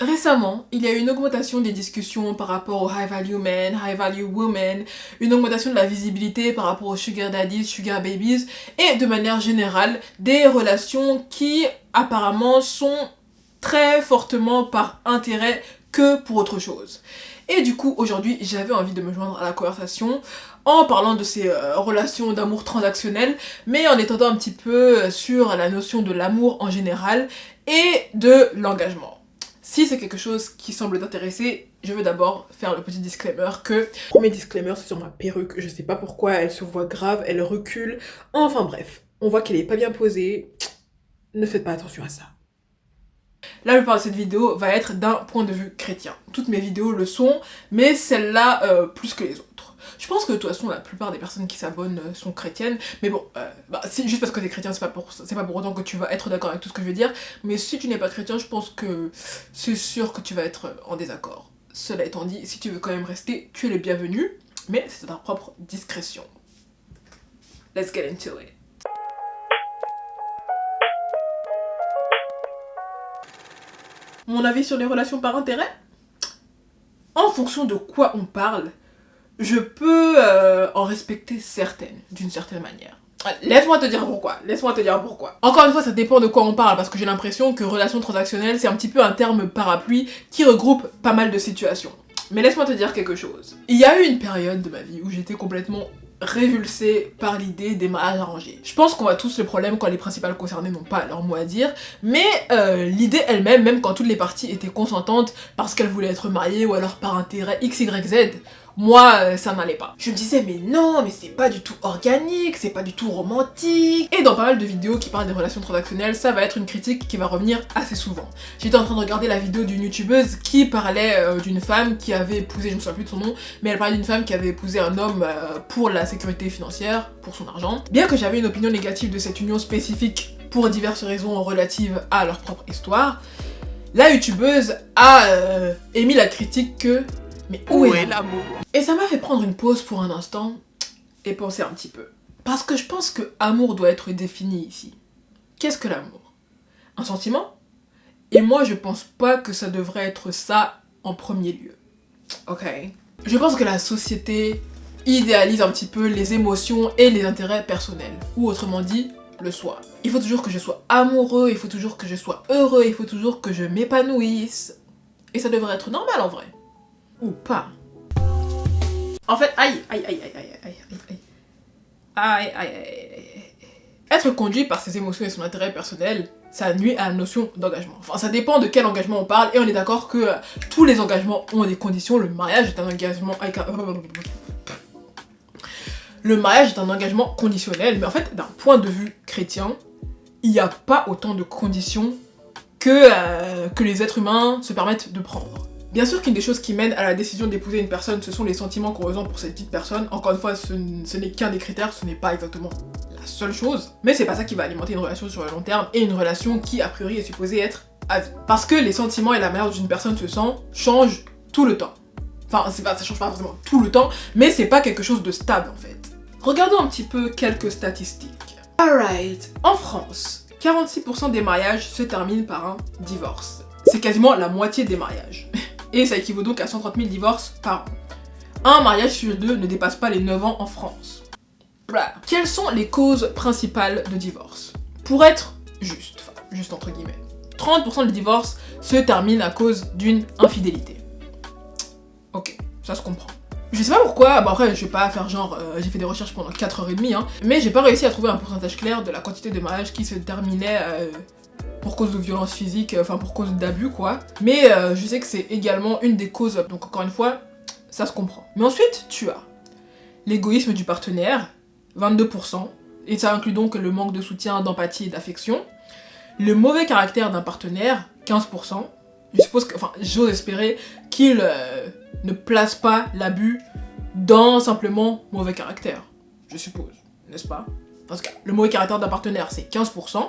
Récemment, il y a eu une augmentation des discussions par rapport aux high value men, high value women, une augmentation de la visibilité par rapport aux sugar daddies, sugar babies, et de manière générale, des relations qui apparemment sont très fortement par intérêt que pour autre chose. Et du coup, aujourd'hui, j'avais envie de me joindre à la conversation en parlant de ces relations d'amour transactionnel, mais en étendant un petit peu sur la notion de l'amour en général et de l'engagement. Si c'est quelque chose qui semble t'intéresser, je veux d'abord faire le petit disclaimer que... Premier disclaimer, c'est sur ma perruque, je sais pas pourquoi, elle se voit grave, elle recule, enfin bref, on voit qu'elle est pas bien posée, ne faites pas attention à ça. La plupart de cette vidéo va être d'un point de vue chrétien. Toutes mes vidéos le sont, mais celle-là plus que les autres. Je pense que de toute façon la plupart des personnes qui s'abonnent sont chrétiennes, mais bon, si, juste parce que t'es chrétien, c'est pas pour autant que tu vas être d'accord avec tout ce que je veux dire, mais si tu n'es pas chrétien, je pense que c'est sûr que tu vas être en désaccord. Cela étant dit, si tu veux quand même rester, tu es le bienvenu, mais c'est à ta propre discrétion. Let's get into it. Mon avis sur les relations par intérêt? En fonction de quoi on parle, je peux en respecter certaines, d'une certaine manière. Laisse-moi te dire pourquoi. Encore une fois, ça dépend de quoi on parle, parce que j'ai l'impression que relation transactionnelle, c'est un petit peu un terme parapluie qui regroupe pas mal de situations. Mais laisse-moi te dire quelque chose. Il y a eu une période de ma vie où j'étais complètement révulsée par l'idée des mariages arrangés. Je pense qu'on a tous le problème quand les principales concernées n'ont pas leur mot à dire, mais l'idée elle-même, même quand toutes les parties étaient consentantes parce qu'elles voulaient être mariées ou alors par intérêt X, Y, Z, moi, ça n'allait pas. Je me disais, mais non, mais c'est pas du tout organique, c'est pas du tout romantique. Et dans pas mal de vidéos qui parlent des relations transactionnelles, ça va être une critique qui va revenir assez souvent. J'étais en train de regarder la vidéo d'une youtubeuse qui parlait d'une femme qui avait épousé, je me souviens plus de son nom, mais elle parlait d'une femme qui avait épousé un homme pour la sécurité financière, pour son argent. Bien que j'avais une opinion négative de cette union spécifique pour diverses raisons relatives à leur propre histoire, la youtubeuse a émis la critique que mais où est l'amour? Et ça m'a fait prendre une pause pour un instant et penser un petit peu. Parce que je pense que amour doit être défini ici. Qu'est-ce que l'amour? Un sentiment? Et moi je pense pas que ça devrait être ça en premier lieu. Ok. Je pense que la société idéalise un petit peu les émotions et les intérêts personnels. Ou autrement dit, le soi. Il faut toujours que je sois amoureux, il faut toujours que je sois heureux, il faut toujours que je m'épanouisse. Et ça devrait être normal en vrai. Ou pas. En fait, aïe. Être conduit par ses émotions et son intérêt personnel, ça nuit à la notion d'engagement. Enfin, ça dépend de quel engagement on parle, et on est d'accord que tous les engagements ont des conditions. Le mariage est un engagement avec Le mariage est un engagement conditionnel, mais en fait, d'un point de vue chrétien, il n'y a pas autant de conditions que les êtres humains se permettent de prendre. Bien sûr qu'une des choses qui mène à la décision d'épouser une personne, ce sont les sentiments qu'on ressent pour cette petite personne. Encore une fois, ce n'est qu'un des critères, ce n'est pas exactement la seule chose. Mais c'est pas ça qui va alimenter une relation sur le long terme, et une relation qui, a priori, est supposée être à vie. Parce que les sentiments et la manière dont une personne se sent changent tout le temps. Enfin, ça change pas forcément tout le temps, mais c'est pas quelque chose de stable, en fait. Regardons un petit peu quelques statistiques. Alright, en France, 46% des mariages se terminent par un divorce. C'est quasiment la moitié des mariages. Et ça équivaut donc à 130 000 divorces par an. Un mariage sur deux ne dépasse pas les 9 ans en France. Voilà. Quelles sont les causes principales de divorce? Pour être juste entre guillemets, 30% des divorces se terminent à cause d'une infidélité. Ok, ça se comprend. Je sais pas pourquoi, après je vais pas faire genre, j'ai fait des recherches pendant 4h30, mais j'ai pas réussi à trouver un pourcentage clair de la quantité de mariages qui se terminaient pour cause de violence physique, enfin pour cause d'abus quoi. Mais je sais que c'est également une des causes, donc encore une fois, ça se comprend. Mais ensuite, tu as l'égoïsme du partenaire, 22%, et ça inclut donc le manque de soutien, d'empathie et d'affection. Le mauvais caractère d'un partenaire, 15%. Je suppose que, enfin, j'ose espérer qu'il ne place pas l'abus dans simplement mauvais caractère. Je suppose, n'est-ce pas? Parce que le mauvais caractère d'un partenaire, c'est 15%.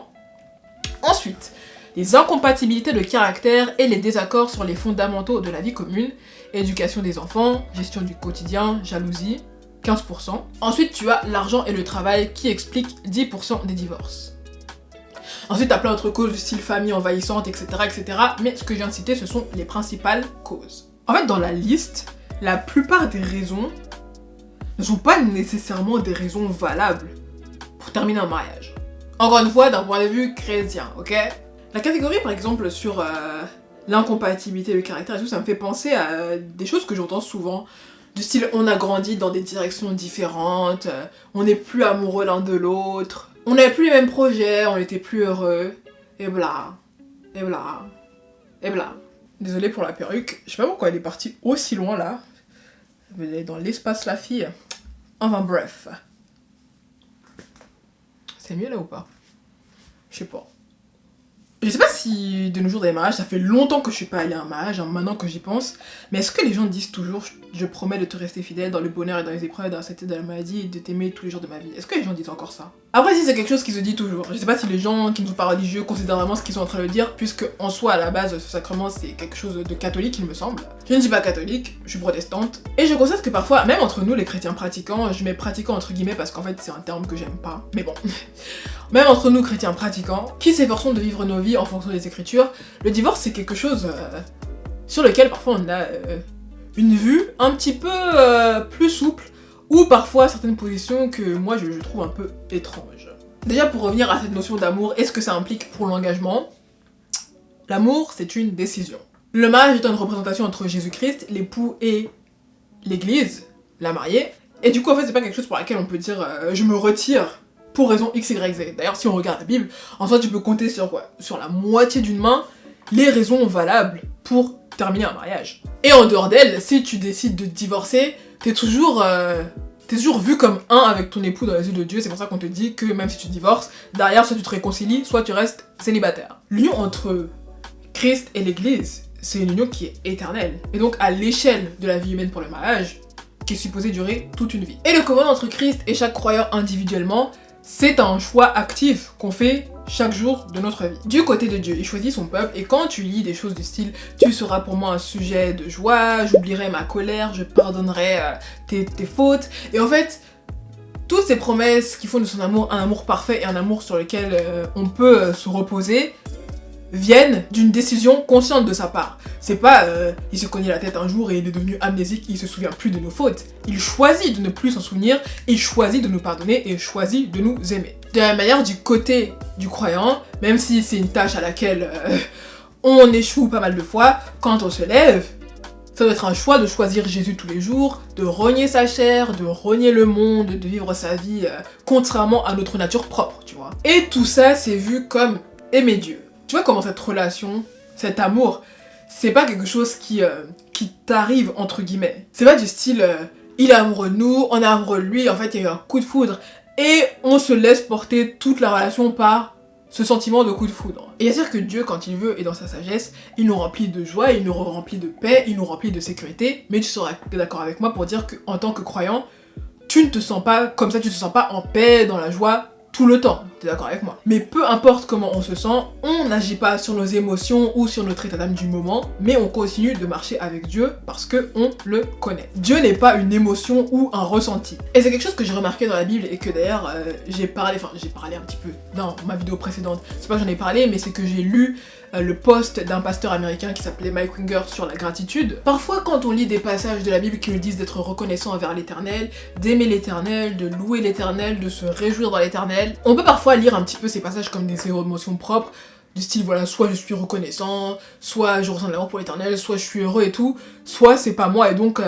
Ensuite, les incompatibilités de caractère et les désaccords sur les fondamentaux de la vie commune, éducation des enfants, gestion du quotidien, jalousie, 15%. Ensuite, tu as l'argent et le travail qui expliquent 10% des divorces. Ensuite, t'as plein d'autres causes du style famille envahissante, etc., etc. Mais ce que je viens de citer, ce sont les principales causes. En fait, dans la liste, la plupart des raisons ne sont pas nécessairement des raisons valables pour terminer un mariage. Encore une fois, d'un point de vue chrétien, ok? La catégorie, par exemple, sur l'incompatibilité, le caractère et tout, ça me fait penser à des choses que j'entends souvent. Du style, on a grandi dans des directions différentes, on n'est plus amoureux l'un de l'autre, on n'avait plus les mêmes projets, on était plus heureux, et bla, et bla, et bla. Désolée pour la perruque, je sais pas pourquoi elle est partie aussi loin là. Elle est dans l'espace la fille. Enfin bref. C'est mieux là ou pas? Je sais pas. Je sais pas si de nos jours dans les mariages, ça fait longtemps que je suis pas allée à un mariage, hein, maintenant que j'y pense, mais est-ce que les gens disent toujours je promets de te rester fidèle dans le bonheur et dans les épreuves, dans la santé, dans la maladie et de t'aimer tous les jours de ma vie? Est-ce que les gens disent encore ça? Après, si c'est quelque chose qui se dit toujours, je sais pas si les gens qui ne sont pas religieux considèrent vraiment ce qu'ils sont en train de dire, puisque en soi, à la base, ce sacrement c'est quelque chose de catholique, il me semble. Je ne suis pas catholique, je suis protestante, et je constate que parfois, même entre nous les chrétiens pratiquants, je mets pratiquants entre guillemets parce qu'en fait c'est un terme que j'aime pas, mais bon. Même entre nous chrétiens pratiquants, qui s'efforçons de vivre nos vies en fonction des écritures, le divorce c'est quelque chose sur lequel parfois on a une vue un petit peu plus souple, ou parfois certaines positions que moi je trouve un peu étranges. Déjà pour revenir à cette notion d'amour, est-ce que ça implique pour l'engagement? L'amour c'est une décision. Le mariage est une représentation entre Jésus-Christ, l'époux et l'église, la mariée, et du coup en fait c'est pas quelque chose pour laquelle on peut dire je me retire pour raison X, Y, Z. D'ailleurs, si on regarde la Bible, en soi, tu peux compter sur quoi? Sur la moitié d'une main, les raisons valables pour terminer un mariage. Et en dehors d'elle, si tu décides de divorcer, t'es toujours vu comme un avec ton époux dans les yeux de Dieu. C'est pour ça qu'on te dit que même si tu divorces, derrière, soit tu te réconcilies, soit tu restes célibataire. L'union entre Christ et l'Église, c'est une union qui est éternelle. Et donc, à l'échelle de la vie humaine pour le mariage, qui est supposée durer toute une vie. Et le covenant entre Christ et chaque croyant individuellement, c'est un choix actif qu'on fait chaque jour de notre vie. Du côté de Dieu, il choisit son peuple, et quand tu lis des choses du style « Tu seras pour moi un sujet de joie, j'oublierai ma colère, je pardonnerai tes fautes », et en fait, toutes ces promesses qui font de son amour un amour parfait et un amour sur lequel on peut se reposer, viennent d'une décision consciente de sa part. C'est pas il se cognait la tête un jour et il est devenu amnésique, il se souvient plus de nos fautes. Il choisit de ne plus s'en souvenir, il choisit de nous pardonner et il choisit de nous aimer. De la manière du côté du croyant, même si c'est une tâche à laquelle on échoue pas mal de fois, quand on se lève, ça doit être un choix de choisir Jésus tous les jours, de renier sa chair, de renier le monde, de vivre sa vie contrairement à notre nature propre, tu vois. Et tout ça, c'est vu comme aimer Dieu. Tu vois comment cette relation, cet amour, c'est pas quelque chose qui t'arrive entre guillemets. C'est pas du style il est amoureux de nous, on est amoureux de lui, en fait il y a eu un coup de foudre et on se laisse porter toute la relation par ce sentiment de coup de foudre. Et bien sûr que Dieu, quand il veut et dans sa sagesse, il nous remplit de joie, il nous remplit de paix, il nous remplit de sécurité, mais tu seras d'accord avec moi pour dire qu'en tant que croyant, tu ne te sens pas comme ça, tu te sens pas en paix, dans la joie, tout le temps, t'es d'accord avec moi? Mais peu importe comment on se sent, on n'agit pas sur nos émotions ou sur notre état d'âme du moment, mais on continue de marcher avec Dieu parce que on le connaît. Dieu n'est pas une émotion ou un ressenti. Et c'est quelque chose que j'ai remarqué dans la Bible et que d'ailleurs j'ai parlé un petit peu dans ma vidéo précédente. C'est pas que j'en ai parlé, mais c'est que j'ai lu le post d'un pasteur américain qui s'appelait Mike Winger sur la gratitude. Parfois quand on lit des passages de la Bible qui nous disent d'être reconnaissant envers l'Éternel, d'aimer l'Éternel, de louer l'Éternel, de se réjouir dans l'Éternel, on peut parfois lire un petit peu ces passages comme des émotions propres, du style voilà, soit je suis reconnaissant, soit je ressens de l'amour pour l'Éternel, soit je suis heureux et tout, soit c'est pas moi et donc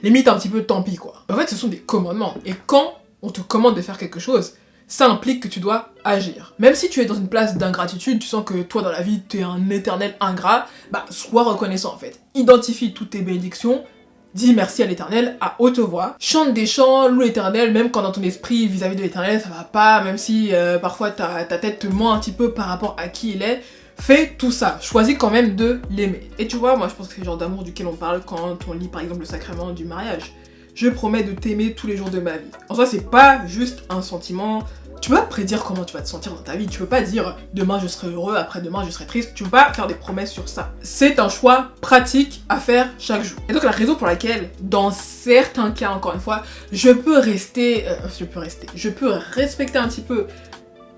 limite un petit peu tant pis quoi. En fait ce sont des commandements, et quand on te commande de faire quelque chose, ça implique que tu dois agir. Même si tu es dans une place d'ingratitude, tu sens que toi dans la vie tu es un éternel ingrat, bah sois reconnaissant en fait. Identifie toutes tes bénédictions, dis merci à l'Éternel à haute voix, chante des chants, loue l'Éternel même quand dans ton esprit vis-à-vis de l'Éternel ça va pas, même si parfois ta tête te ment un petit peu par rapport à qui il est, fais tout ça, choisis quand même de l'aimer. Et tu vois, moi je pense que c'est le genre d'amour duquel on parle quand on lit par exemple le sacrement du mariage. Je promets de t'aimer tous les jours de ma vie. En soi c'est pas juste un sentiment. Tu peux pas prédire comment tu vas te sentir dans ta vie, tu peux pas dire demain je serai heureux, après-demain je serai triste, tu peux pas faire des promesses sur ça. C'est un choix pratique à faire chaque jour. Et donc la raison pour laquelle, dans certains cas encore une fois, je peux respecter un petit peu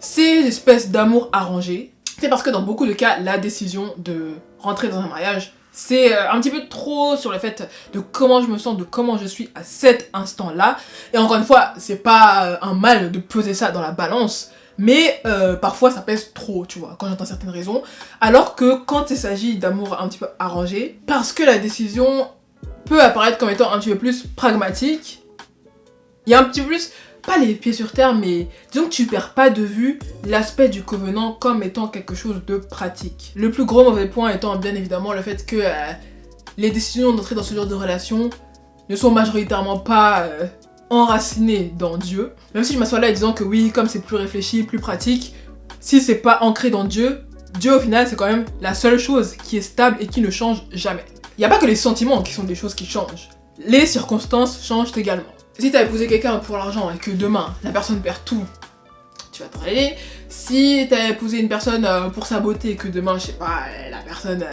ces espèces d'amour arrangé, C'est parce que dans beaucoup de cas, la décision de rentrer dans un mariage, c'est un petit peu trop sur le fait de comment je me sens, de comment je suis à cet instant-là. Et encore une fois, c'est pas un mal de peser ça dans la balance, mais parfois ça pèse trop, tu vois, quand j'entends certaines raisons. Alors que quand il s'agit d'amour un petit peu arrangé, parce que la décision peut apparaître comme étant un petit peu plus pragmatique, il y a un petit peu plus, pas les pieds sur terre, mais disons que tu perds pas de vue l'aspect du covenant comme étant quelque chose de pratique. Le plus gros mauvais point étant bien évidemment le fait que les décisions d'entrer dans ce genre de relation ne sont majoritairement pas enracinées dans Dieu. Même si je m'assois là en disant que oui, comme c'est plus réfléchi, plus pratique, si c'est pas ancré dans Dieu, Dieu au final c'est quand même la seule chose qui est stable et qui ne change jamais. Il n'y a pas que les sentiments qui sont des choses qui changent. Les circonstances changent également. Si t'as épousé quelqu'un pour l'argent et que demain, la personne perd tout, tu vas t'en aller. Si t'as épousé une personne pour sa beauté et que demain, je sais pas, la personne,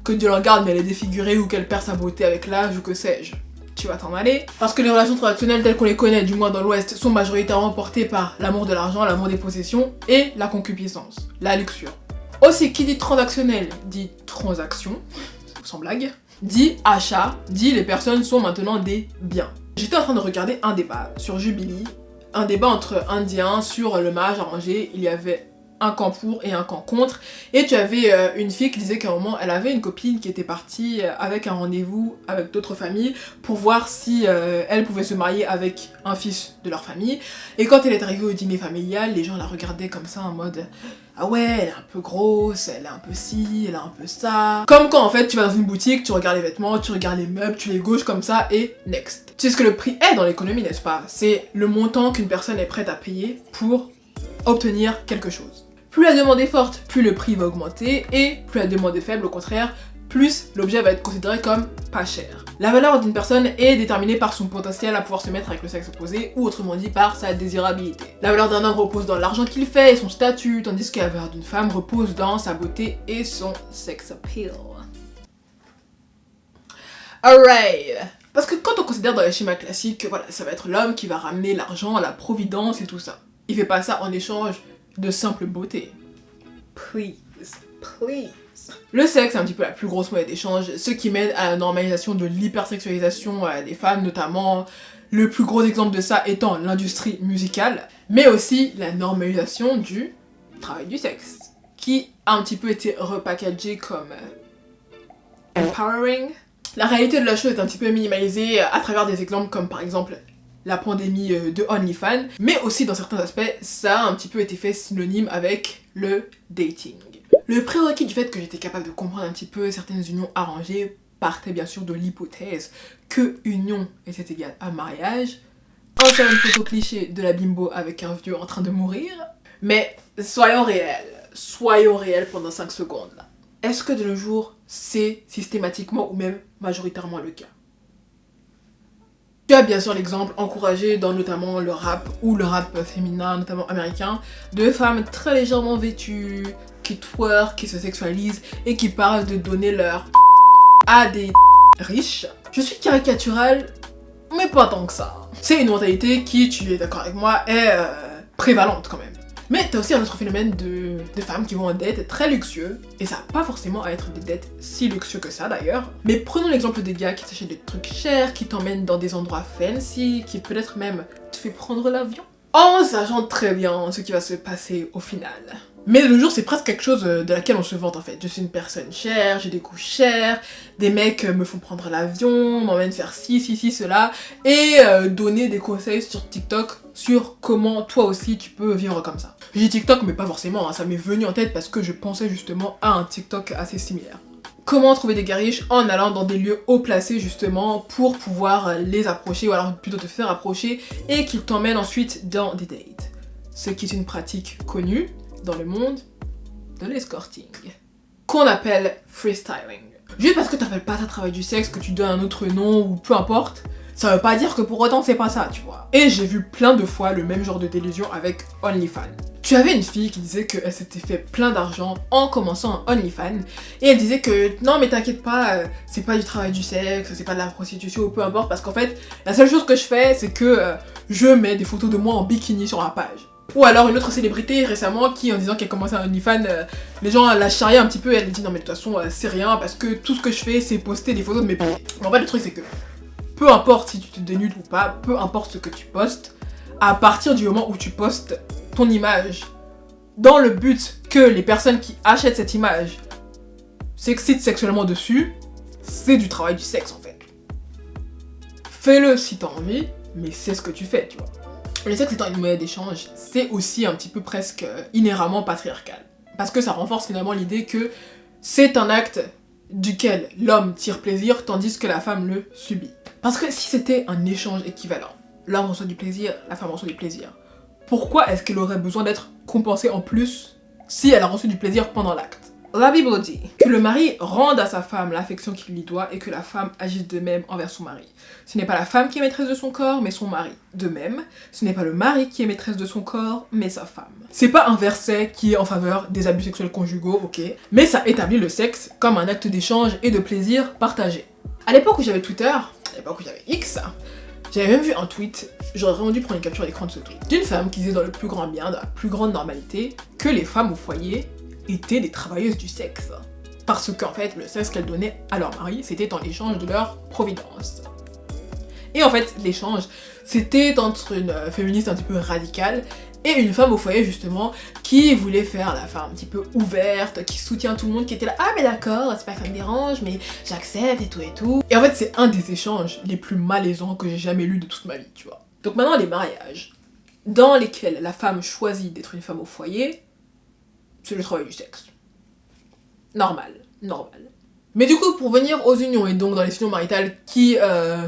que Dieu la garde mais elle est défigurée ou qu'elle perd sa beauté avec l'âge ou que sais-je, tu vas t'en aller. Parce que les relations transactionnelles telles qu'on les connaît, du moins dans l'Ouest, sont majoritairement portées par l'amour de l'argent, l'amour des possessions et la concupiscence, la luxure. Aussi, qui dit transactionnel dit transaction, sans blague, dit achat, dit les personnes sont maintenant des biens. J'étais en train de regarder un débat sur Jubilee, un débat entre Indiens sur le mariage arrangé. Il y avait un camp pour et un camp contre, et tu avais une fille qui disait qu'à un moment elle avait une copine qui était partie avec un rendez-vous avec d'autres familles pour voir si elle pouvait se marier avec un fils de leur famille, et quand elle est arrivée au dîner familial, les gens la regardaient comme ça en mode ah ouais, elle est un peu grosse, elle est un peu ci, elle a un peu ça. Comme quand en fait tu vas dans une boutique, tu regardes les vêtements, tu regardes les meubles, tu les gauches comme ça et next. Tu sais ce que le prix est dans l'économie, n'est-ce pas? C'est le montant qu'une personne est prête à payer pour obtenir quelque chose. Plus la demande est forte, plus le prix va augmenter, et plus la demande est faible, au contraire, plus l'objet va être considéré comme pas cher. La valeur d'une personne est déterminée par son potentiel à pouvoir se mettre avec le sexe opposé, ou autrement dit par sa désirabilité. La valeur d'un homme repose dans l'argent qu'il fait et son statut, tandis que la valeur d'une femme repose dans sa beauté et son sex appeal. Alright. Parce que quand on considère dans les schémas classiques, voilà, ça va être l'homme qui va ramener l'argent, la providence et tout ça. Il fait pas ça en échange de simple beauté. Please, please. Le sexe est un petit peu la plus grosse monnaie d'échange, ce qui mène à la normalisation de l'hypersexualisation des femmes, notamment le plus gros exemple de ça étant l'industrie musicale, mais aussi la normalisation du travail du sexe, qui a un petit peu été repackagé comme empowering. La réalité de la chose est un petit peu minimalisée à travers des exemples comme par exemple la pandémie de OnlyFans, mais aussi dans certains aspects, ça a un petit peu été fait synonyme avec le dating. Le prérequis du fait que j'étais capable de comprendre un petit peu certaines unions arrangées partait bien sûr de l'hypothèse que union était égale à mariage. On fait une photo cliché de la bimbo avec un vieux en train de mourir, mais soyons réels pendant 5 secondes là. Est-ce que de nos jours, c'est systématiquement ou même majoritairement le cas? Tu as bien sûr l'exemple encouragé dans notamment le rap ou le rap féminin, notamment américain, de femmes très légèrement vêtues, qui twerk, qui se sexualisent et qui parlent de donner leur à des riches. Je suis caricaturale, mais pas tant que ça. C'est une mentalité qui, tu es d'accord avec moi, est prévalente quand même. Mais t'as aussi un autre phénomène de femmes qui vont en date très luxueux, et ça va pas forcément à être des dates si luxueux que ça d'ailleurs. Mais prenons l'exemple des gars qui s'achètent des trucs chers, qui t'emmènent dans des endroits fancy, qui peut-être même te fait prendre l'avion, en sachant très bien ce qui va se passer au final. Mais de nos jours, c'est presque quelque chose de laquelle on se vante en fait. Je suis une personne chère, j'ai des goûts chers, des mecs me font prendre l'avion, m'emmènent faire ci, cela, et donner des conseils sur TikTok sur comment toi aussi tu peux vivre comme ça. Je dis TikTok, mais pas forcément, hein, ça m'est venu en tête parce que je pensais justement à un TikTok assez similaire. Comment trouver des gars riches en allant dans des lieux haut placés justement pour pouvoir les approcher, ou alors plutôt te faire approcher, et qu'ils t'emmènent ensuite dans des dates. Ce qui est une pratique connue dans le monde de l'escorting, qu'on appelle freestyling. Juste parce que t'appelles pas ça travail du sexe, que tu donnes un autre nom ou peu importe, ça veut pas dire que pour autant c'est pas ça, tu vois. Et j'ai vu plein de fois le même genre de délusion avec OnlyFans. Tu avais une fille qui disait qu'elle s'était fait plein d'argent en commençant un OnlyFans, et elle disait que non mais t'inquiète pas, c'est pas du travail du sexe, c'est pas de la prostitution ou peu importe, parce qu'en fait la seule chose que je fais c'est que je mets des photos de moi en bikini sur ma page. Ou alors une autre célébrité récemment qui, en disant qu'elle commençait un OnlyFans, les gens la charriaient un petit peu et elle dit non mais de toute façon c'est rien parce que tout ce que je fais c'est poster des photos de mes pieds. Mais en fait le truc c'est que peu importe si tu te dénudes ou pas, peu importe ce que tu postes, à partir du moment où tu postes ton image dans le but que les personnes qui achètent cette image s'excitent sexuellement dessus, c'est du travail du sexe en fait. Fais-le si t'as envie, mais c'est ce que tu fais, tu vois. Le sexe étant une monnaie d'échange, c'est aussi un petit peu presque inhéremment patriarcal. Parce que ça renforce finalement l'idée que c'est un acte duquel l'homme tire plaisir tandis que la femme le subit. Parce que si c'était un échange équivalent, l'homme reçoit du plaisir, la femme reçoit du plaisir, pourquoi est-ce qu'elle aurait besoin d'être compensée en plus si elle a reçu du plaisir pendant l'acte? La Bible dit que le mari rende à sa femme l'affection qu'il lui doit et que la femme agisse de même envers son mari. Ce n'est pas la femme qui est maîtresse de son corps, mais son mari. De même, ce n'est pas le mari qui est maîtresse de son corps, mais sa femme. C'est pas un verset qui est en faveur des abus sexuels conjugaux, ok, mais ça établit le sexe comme un acte d'échange et de plaisir partagé. À l'époque où j'avais Twitter, à l'époque où j'avais X, j'avais même vu un tweet, j'aurais vraiment dû prendre une capture d'écran de ce tweet, d'une femme qui disait dans le plus grand bien, dans la plus grande normalité, que les femmes au foyer étaient des travailleuses du sexe. Parce qu'en fait, le sexe qu'elles donnaient à leur mari, c'était en échange de leur providence. Et en fait, l'échange, c'était entre une féministe un petit peu radicale et une femme au foyer justement qui voulait faire la femme un petit peu ouverte, qui soutient tout le monde, qui était là « Ah mais d'accord, c'est pas que ça me dérange, mais j'accepte et tout et tout ». Et en fait, c'est un des échanges les plus malaisants que j'ai jamais lus de toute ma vie, tu vois. Donc maintenant, les mariages dans lesquels la femme choisit d'être une femme au foyer, c'est le travail du sexe. Normal. Mais du coup, pour venir aux unions, et donc dans les unions maritales qui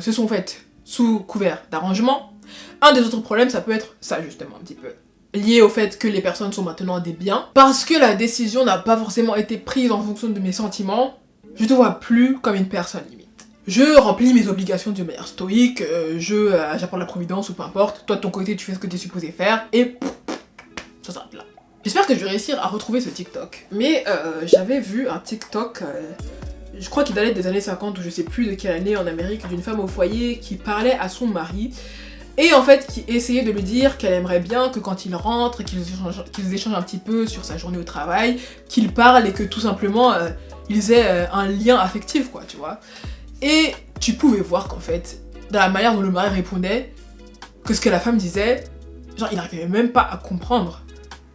se sont faites sous couvert d'arrangement, un des autres problèmes, ça peut être ça justement, un petit peu. Lié au fait que les personnes sont maintenant des biens, parce que la décision n'a pas forcément été prise en fonction de mes sentiments, je te vois plus comme une personne limite. Je remplis mes obligations de manière stoïque, j'apporte la providence ou peu importe, toi de ton côté tu fais ce que tu es supposé faire, et ça s'arrête là. J'espère que je vais réussir à retrouver ce TikTok. Mais j'avais vu un TikTok, je crois qu'il datait des années 50 ou je sais plus de quelle année en Amérique, d'une femme au foyer qui parlait à son mari et en fait qui essayait de lui dire qu'elle aimerait bien que quand il rentre, qu'ils échangent un petit peu sur sa journée au travail, qu'ils parlent et que tout simplement ils aient un lien affectif quoi, tu vois. Et tu pouvais voir qu'en fait, dans la manière dont le mari répondait, que ce que la femme disait, genre il n'arrivait même pas à comprendre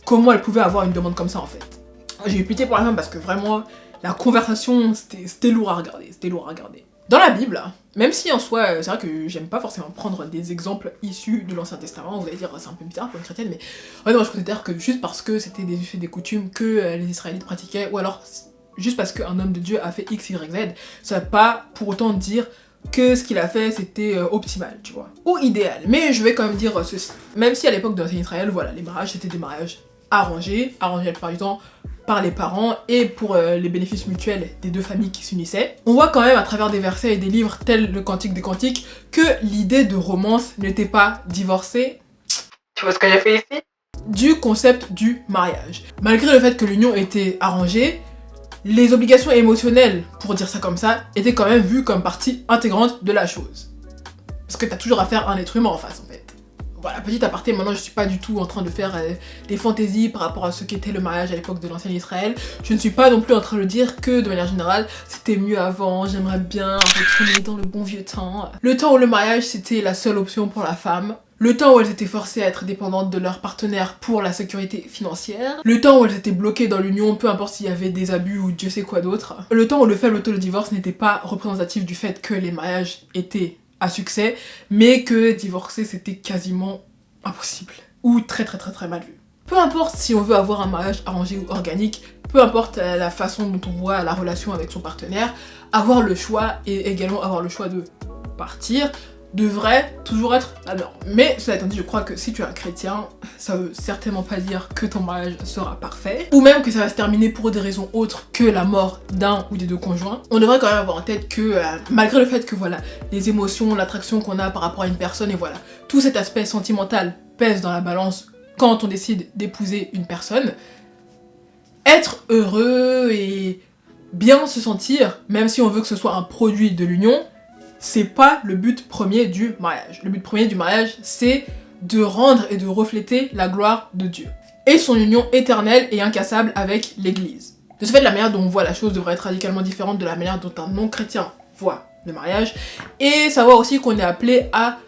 comment elle pouvait avoir une demande comme ça en fait. J'ai eu pitié pour la femme parce que vraiment, la conversation, c'était lourd à regarder, Dans la Bible, même si en soi, c'est vrai que j'aime pas forcément prendre des exemples issus de l'Ancien Testament, vous allez dire c'est un peu bizarre pour une chrétienne, mais moi je considère que juste parce que c'était des us et des coutumes que les Israélites pratiquaient, ou alors juste parce qu'un homme de Dieu a fait X, Y, Z, ça va pas pour autant dire que ce qu'il a fait c'était optimal, tu vois, ou idéal. Mais je vais quand même dire ceci, même si à l'époque de l'Ancien Israël, voilà, les mariages c'était des mariages arrangés la plupart du temps par les parents et pour les bénéfices mutuels des deux familles qui s'unissaient. On voit quand même à travers des versets et des livres tels le Cantique des Cantiques que l'idée de romance n'était pas divorcée. Tu vois ce que j'ai fait ici? Du concept du mariage. Malgré le fait que l'union était arrangée, les obligations émotionnelles, pour dire ça comme ça, étaient quand même vues comme partie intégrante de la chose. Parce que t'as toujours affaire à un être humain en face en fait. Voilà, petit aparté, maintenant je suis pas du tout en train de faire des fantaisies par rapport à ce qu'était le mariage à l'époque de l'ancien Israël. Je ne suis pas non plus en train de dire que de manière générale c'était mieux avant, j'aimerais bien retourner dans le bon vieux temps. Le temps où le mariage c'était la seule option pour la femme. Le temps où elles étaient forcées à être dépendantes de leur partenaire pour la sécurité financière. Le temps où elles étaient bloquées dans l'union, peu importe s'il y avait des abus ou Dieu sait quoi d'autre. Le temps où le faible taux de divorce n'était pas représentatif du fait que les mariages étaient à succès, mais que divorcer c'était quasiment impossible. Ou très mal vu. Peu importe si on veut avoir un mariage arrangé ou organique, peu importe la façon dont on voit la relation avec son partenaire, avoir le choix et également avoir le choix de partir devrait toujours être la norme. Mais cela étant dit, je crois que si tu es un chrétien, ça veut certainement pas dire que ton mariage sera parfait, ou même que ça va se terminer pour des raisons autres que la mort d'un ou des deux conjoints. On devrait quand même avoir en tête que malgré le fait que voilà, les émotions, l'attraction qu'on a par rapport à une personne et voilà, tout cet aspect sentimental pèse dans la balance quand on décide d'épouser une personne, être heureux et bien se sentir, même si on veut que ce soit un produit de l'union, c'est pas le but premier du mariage. Le but premier du mariage, c'est de rendre et de refléter la gloire de Dieu. Et son union éternelle et incassable avec l'Église. De ce fait, la manière dont on voit la chose devrait être radicalement différente de la manière dont un non-chrétien voit le mariage. Et savoir aussi qu'on est appelé à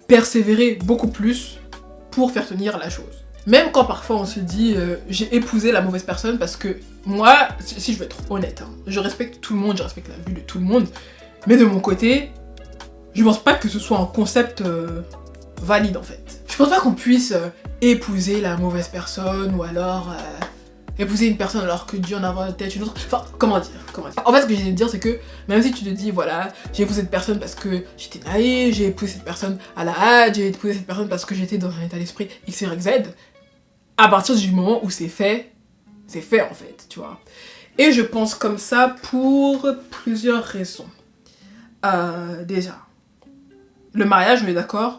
persévérer beaucoup plus pour faire tenir la chose. Même quand parfois on se dit j'ai épousé la mauvaise personne, parce que moi, si je veux être honnête, hein, je respecte tout le monde, je respecte la vue de tout le monde, mais de mon côté, je pense pas que ce soit un concept valide en fait. Je pense pas qu'on puisse épouser la mauvaise personne ou alors épouser une personne alors que Dieu en a peut-être une autre. Enfin, comment dire. En fait, ce que j'ai envie de dire, c'est que même si tu te dis, voilà, j'ai épousé cette personne parce que j'étais naïf, j'ai épousé cette personne à la hâte, j'ai épousé cette personne parce que j'étais dans un état d'esprit X, Y, Z, à partir du moment où c'est fait en fait, tu vois. Et je pense comme ça pour plusieurs raisons. Déjà, le mariage,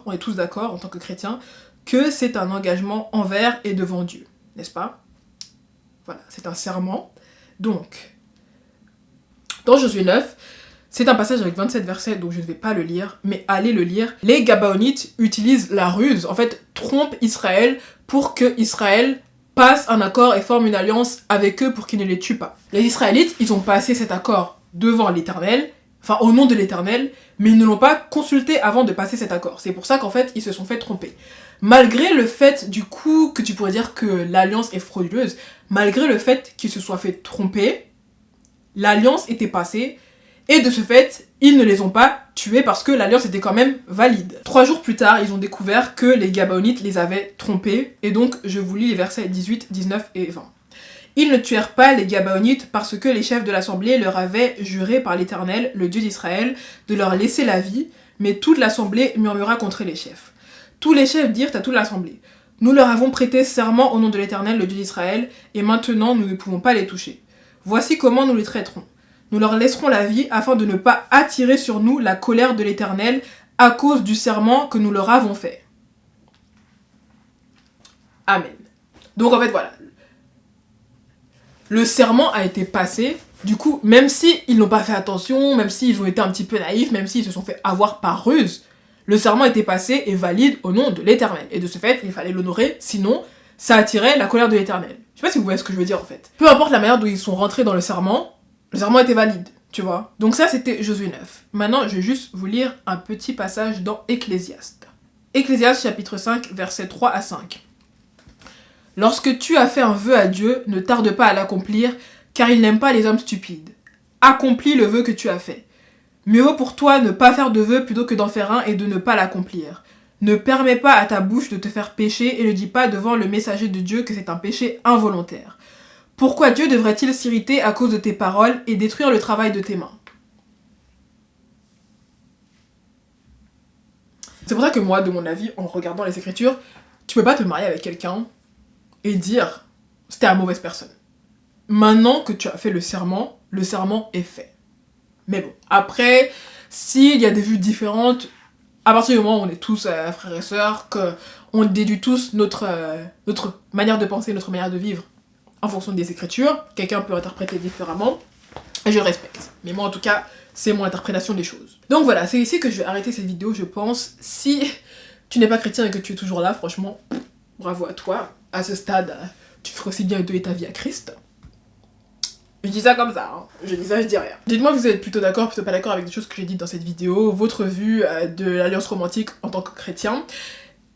on est tous d'accord en tant que chrétiens, que c'est un engagement envers et devant Dieu, n'est-ce pas? Voilà, c'est un serment. Donc, dans Josué 9, c'est un passage avec 27 versets, donc je ne vais pas le lire, mais allez le lire. Les Gabaonites utilisent la ruse, en fait, trompent Israël pour que Israël passe un accord et forme une alliance avec eux pour qu'ils ne les tuent pas. Les Israélites, ils ont passé cet accord devant l'Éternel, enfin au nom de l'Éternel, mais ils ne l'ont pas consulté avant de passer cet accord. C'est pour ça qu'en fait, ils se sont fait tromper. Malgré le fait, du coup, que tu pourrais dire que l'alliance est frauduleuse, malgré le fait qu'ils se soient fait tromper, l'alliance était passée, et de ce fait, ils ne les ont pas tués parce que l'alliance était quand même valide. 3 jours plus tard, ils ont découvert que les Gabaonites les avaient trompés, et donc je vous lis les versets 18, 19 et 20. Ils ne tuèrent pas les Gabaonites parce que les chefs de l'assemblée leur avaient juré par l'Éternel, le Dieu d'Israël, de leur laisser la vie, mais toute l'assemblée murmura contre les chefs. Tous les chefs dirent à toute l'assemblée, « Nous leur avons prêté serment au nom de l'Éternel, le Dieu d'Israël, et maintenant nous ne pouvons pas les toucher. Voici comment nous les traiterons. Nous leur laisserons la vie afin de ne pas attirer sur nous la colère de l'Éternel à cause du serment que nous leur avons fait. » Amen. Donc en fait voilà. Le serment a été passé, du coup, même si ils n'ont pas fait attention, même s'ils ont été un petit peu naïfs, même s'ils se sont fait avoir par ruse, le serment était passé et valide au nom de l'Éternel. Et de ce fait, il fallait l'honorer, sinon, ça attirait la colère de l'Éternel. Je sais pas si vous voyez ce que je veux dire en fait. Peu importe la manière dont ils sont rentrés dans le serment était valide, tu vois. Donc ça, c'était Josué 9. Maintenant, je vais juste vous lire un petit passage dans Ecclésiaste. Ecclésiaste chapitre 5, versets 3 à 5. « Lorsque tu as fait un vœu à Dieu, ne tarde pas à l'accomplir, car il n'aime pas les hommes stupides. Accomplis le vœu que tu as fait. Mieux vaut pour toi ne pas faire de vœu plutôt que d'en faire un et de ne pas l'accomplir. Ne permets pas à ta bouche de te faire pécher et ne dis pas devant le messager de Dieu que c'est un péché involontaire. Pourquoi Dieu devrait-il s'irriter à cause de tes paroles et détruire le travail de tes mains ?» C'est pour ça que moi, de mon avis, en regardant les Écritures, tu peux pas te marier avec quelqu'un et dire « c'était la mauvaise personne ». Maintenant que tu as fait le serment est fait. Mais bon, après, s'il y a des vues différentes, à partir du moment où on est tous frères et sœurs, qu'on déduit tous notre manière de penser, notre manière de vivre en fonction des Écritures, quelqu'un peut interpréter différemment, et je respecte. Mais moi, en tout cas, c'est mon interprétation des choses. Donc voilà, c'est ici que je vais arrêter cette vidéo, je pense. Si tu n'es pas chrétien et que tu es toujours là, franchement, bravo à toi. À ce stade, tu ferais aussi bien donner ta vie à Christ. Je dis ça comme ça, hein. Je dis ça, je dis rien. Dites-moi si vous êtes plutôt d'accord, plutôt pas d'accord avec des choses que j'ai dites dans cette vidéo, votre vue de l'alliance romantique en tant que chrétien.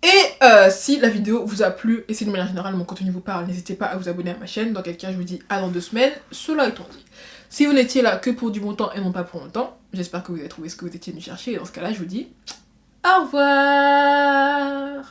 Et si la vidéo vous a plu et si de manière générale mon contenu vous parle, n'hésitez pas à vous abonner à ma chaîne. Dans quel cas je vous dis à dans 2 semaines, cela étant dit. Si vous n'étiez là que pour du bon temps et non pas pour longtemps, j'espère que vous avez trouvé ce que vous étiez venu chercher et dans ce cas là je vous dis au revoir.